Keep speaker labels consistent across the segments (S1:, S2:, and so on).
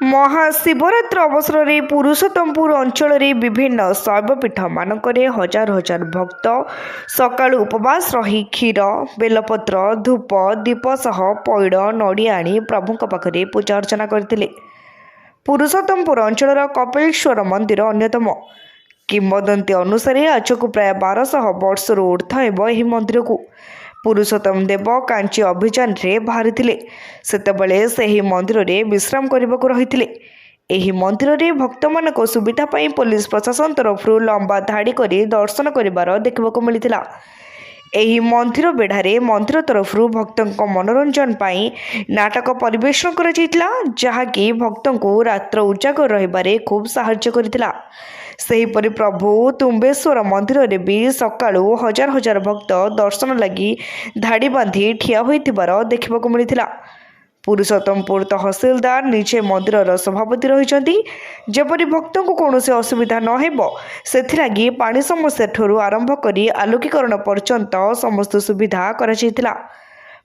S1: महाशिवरात्र अवसर में पुरुषोत्तमपुर अंचल विभिन्न शैवपीठ मानक हजार हजार भक्त सका उपवास रही क्षीर बेलपत्र धूप दीप सह पैड़ नड़िया आनी प्रभु पाखे पूजा अर्चना करते। पुरुषोत्तमपुर अंचल कपिलेश्वर मंदिर अन्यतम। किंवदंती अनुसार आज को प्राय 1200 वर्षर ऊर्ध्व एवं यह मंदिर को पुरुषोत्तम देव कांची अभियान रे बाहरी सेतबेले सही मंदिर रे विश्राम करने को रही। एही मंदिर रे भक्त मानक सुविधा पाई पुलिस प्रशासन तरफ लंबा धाड़ी करी दर्शन करिवार देखा मिलता। एही मंदिर बेढ़ारे मंदिर तरफ भक्तों मनोरंजन पाई नाटक परिवेषण करा जहाँकि भक्तों को रात्र उजागर रहिबारे खूब साहाय्य करथिला। सेहीपरि प्रभु तुम्बेश्वर मंदिर रे भी सकाळु हजार हजार भक्त दर्शन लगी धाड़ी बांधी ठिया होइतिबार देखा मिलता। पुरुषोत्तमपुर तहसीलदार निजे मंदिर सभापति रही जेपरी भक्तों को कौन असुविधा नहेब से पानी समस्या ठूर आरंभ कर आलोकीकरण पर्यंत समस्त सुविधा करा।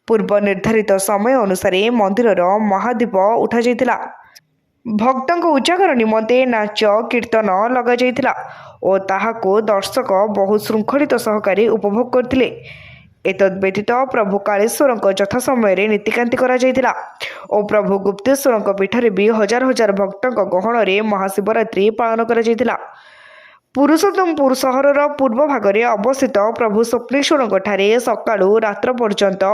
S1: पूर्व निर्धारित समय अनुसार मंदिर महादीप उठा जाइतिला। भक्तों उजागर निमंते नाच कीर्तन लगा जाइतिला और ताहाको दर्शक बहुत श्रृंखलित सहकारी उपभोग करथिले। एतद्व्यतीत प्रभु कालेश्वर यथा समय नीतिकांति करा जाइतिला और प्रभु गुप्तेश्वर पीठरे भी हजार हजार भक्तों गहन में महाशिवरात्रि पालन करा जाइतिला। पुरुषोत्तमपुर सहरर पूर्व भागरे अवस्थित प्रभु स्वप्नेश्वर ठारे सकाळु रात्र पर्यंत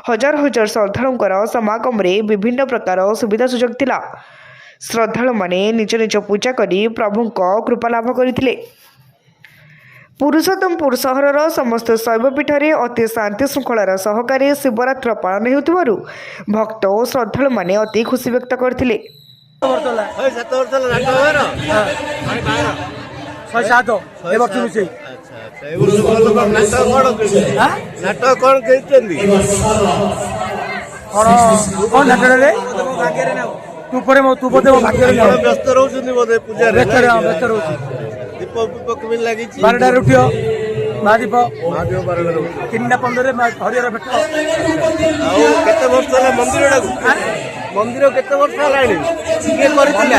S1: हजार हजार श्रद्धालुंकर समागम रे विभिन्न प्रकार सुविधा सुजोग थिला। श्रद्धालु माने निज निज पूजा करी प्रभुंक कृपा लाभ करथिले। पुरुषोत्तमपुर सहरर समस्त शैवपीठरे अति शांति श्रृंखलार सहकारी शिवरात्र पालन होउथिबारु भक्त और श्रद्धालु माने अति खुशी व्यक्त करथिले।
S2: दीप दीपक भी लगी 12 उठियो महादीप 3:15 हरिहर भेट केते वर्ष होला मंदिर केते वर्ष हलाणी के करथिला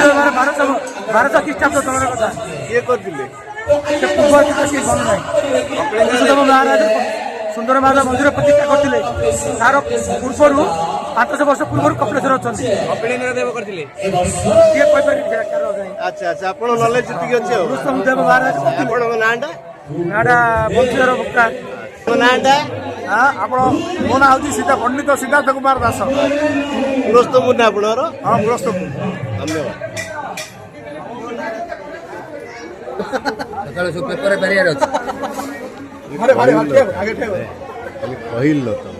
S2: 1200 ख्रीष्टाब्द तमरा कथा के करथिले से पूर्व किसी बन नाही महाराज सुंदर महाराज मंदिर प्रतिष्ठा करथिले तार पूर्वरु 500 वर्ष पूर्व कपिलेश्वर अछंती कपिलेन्द्र देव करथिले के कोइ पर अच्छा अच्छा आपण नॉलेज जति अछि पुरुषोत्तम देव महाराज आपण नांडा मंदिर भक्ता नांडा हां आपण मोना होती सीता पंडित सिद्धार्थ कुमार दास पुरुषोत्तम ना आपणर हां पुरुषोत्तम धन्यवाद। सकाळ सु पेपर बेरियर अछि मारे आगे ठेव खाली पहिल तो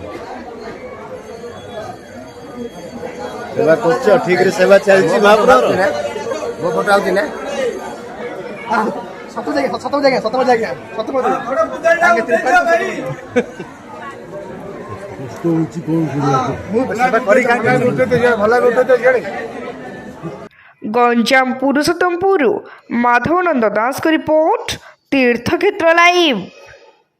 S2: सेवा कर ठीक रे सेवा चलछि महाप्रभु वो फोटो आउति ना सत जगह
S1: गंजाम पुरुषोत्तमपुर माधवानंद दास को रिपोर्ट तीर्थक्षेत्र लाइव।